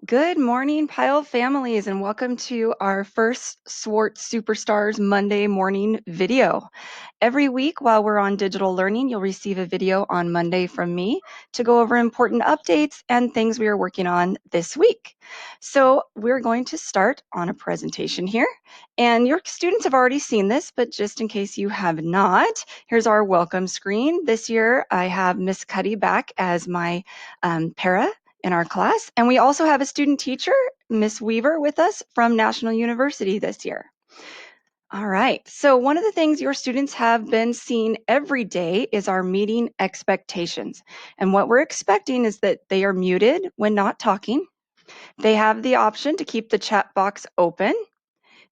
Good morning, Pile families, and welcome to our first Swartz Superstars Monday morning video. Every week while we're on digital learning, you'll receive a video on Monday from me to go over important updates and things we are working on this week. So we're going to start on a presentation here, and your students have already seen this, but just in case you have not, here's our welcome screen. This year I have Miss Cuddy back as my para in our class. And we also have a student teacher, Miss Weaver, with us from National University this year. All right, so one of the things your students have been seeing every day is our meeting expectations. And what we're expecting is that they are muted when not talking. They have the option to keep the chat box open.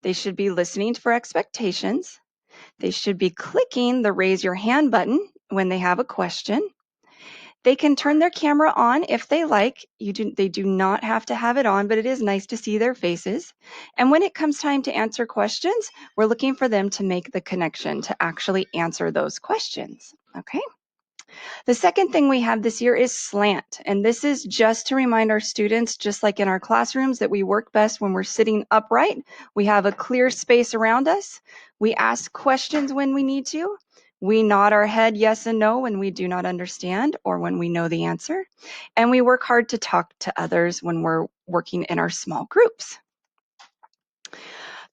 They should be listening for expectations. They should be clicking the raise your hand button when they have a question. They can turn their camera on if they like. They do not have to have it on, but it is nice to see their faces. And when it comes time to answer questions, we're looking for them to make the connection to actually answer those questions. Okay. The second thing we have this year is slant. And this is just to remind our students, just like in our classrooms, that we work best when we're sitting upright. We have a clear space around us. We ask questions when we need to. We nod our head yes and no when we do not understand or when we know the answer. And we work hard to talk to others when we're working in our small groups.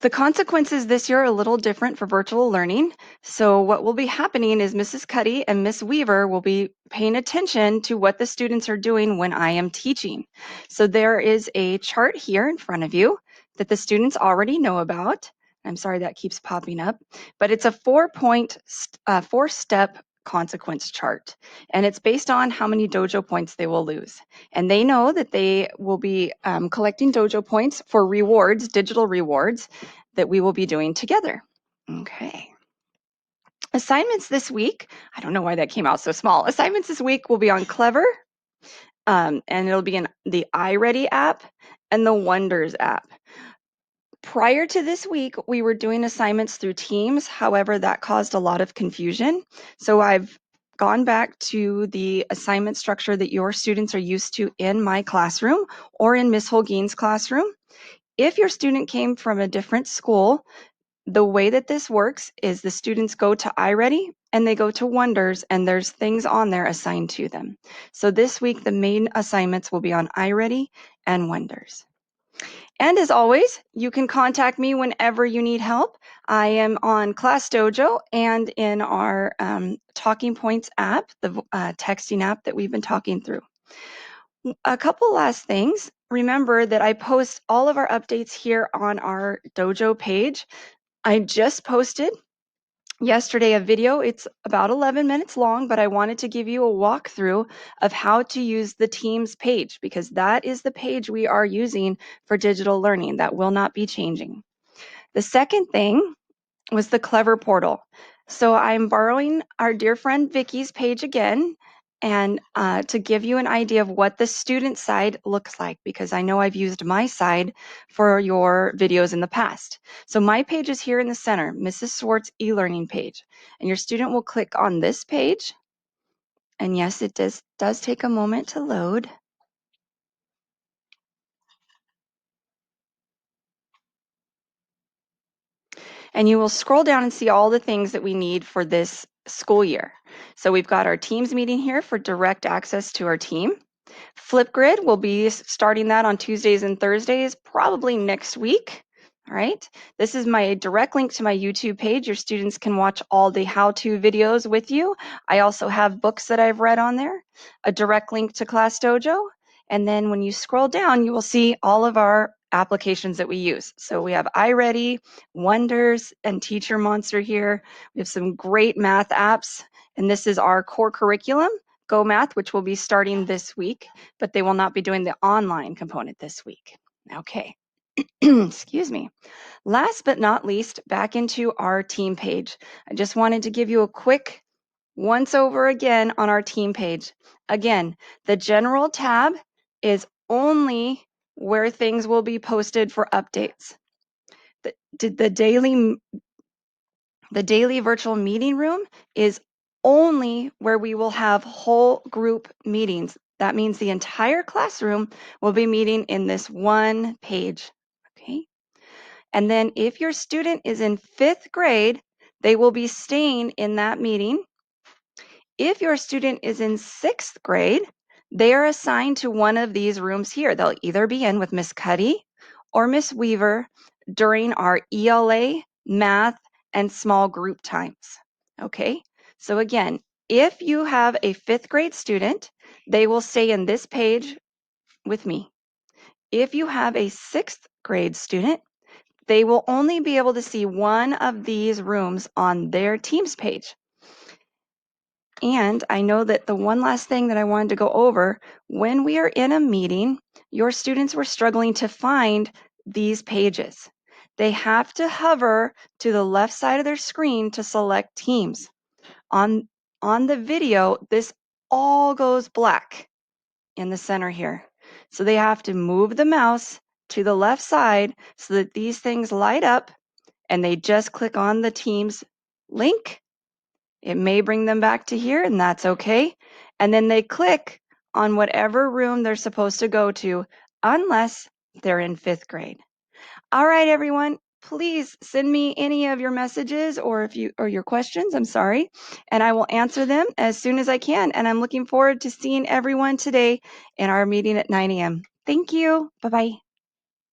The consequences this year are a little different for virtual learning. So what will be happening is Mrs. Cuddy and Miss Weaver will be paying attention to what the students are doing when I am teaching. So there is a chart here in front of you that the students already know about. I'm sorry that keeps popping up, but it's a four-step consequence chart, and it's based on how many dojo points they will lose. And they know that they will be collecting dojo points for rewards, digital rewards, that we will be doing together. Okay. Assignments this week, I don't know why that came out so small. Assignments this week will be on Clever, and it'll be in the iReady app and the Wonders app. Prior to this week, we were doing assignments through Teams. However, that caused a lot of confusion. So I've gone back to the assignment structure that your students are used to in my classroom or in Miss Holguin's classroom. If your student came from a different school, the way that this works is the students go to iReady and they go to Wonders, and there's things on there assigned to them. So this week, the main assignments will be on iReady and Wonders. And as always, you can contact me whenever you need help. I am on Class Dojo and in our Talking Points app, the texting app that we've been talking through. A couple last things. Remember that I post all of our updates here on our Dojo page. I just posted yesterday a video. It's about 11 minutes long, but I wanted to give you a walkthrough of how to use the Teams page, because that is the page we are using for digital learning. That will not be changing. The second thing was the Clever portal. So I'm borrowing our dear friend Vicky's page again, and to give you an idea of what the student side looks like, because I know I've used my side for your videos in the past. So my page is here in the center, Mrs. Swartz e-learning page, and your student will click on this page. And yes, it does take a moment to load. And you will scroll down and see all the things that we need for this school year. So we've got our Teams meeting here for direct access to our team. Flipgrid, will be starting that on Tuesdays and Thursdays, probably next week. All right. This is my direct link to my YouTube page. Your students can watch all the how-to videos with you. I also have books that I've read on there, a direct link to Class Dojo. And then when you scroll down, you will see all of our applications that we use. So we have iReady, Wonders, and Teacher Monster here. We have some great math apps, and this is our core curriculum, Go Math, which will be starting this week, but they will not be doing the online component this week. Okay. Excuse me. Last but not least, back into our team page. I just wanted to give you a quick once over again on our team page. Again, the general tab is only where things will be posted for updates. The daily virtual meeting room is only where we will have whole group meetings. That means the entire classroom will be meeting in this one page, okay? And then if your student is in 5th grade, they will be staying in that meeting. If your student is in 6th grade, they are assigned to one of these rooms here. They'll either be in with Miss Cuddy or Miss Weaver during our ELA, math, and small group times. Okay, so again, if you have a 5th grade student, they will stay in this page with me. If you have a 6th grade student, they will only be able to see one of these rooms on their Teams page. And I know that the one last thing that I wanted to go over, when we are in a meeting, your students were struggling to find these pages. They have to hover to the left side of their screen to select Teams. On the video, this all goes black in the center here. So they have to move the mouse to the left side so that these things light up, and they just click on the Teams link. It may bring them back to here, and that's okay. And then they click on whatever room they're supposed to go to, unless they're in 5th grade. All right, everyone, please send me any of your messages or your questions, I'm sorry, and I will answer them as soon as I can. And I'm looking forward to seeing everyone today in our meeting at 9 a.m. Thank you. Bye-bye.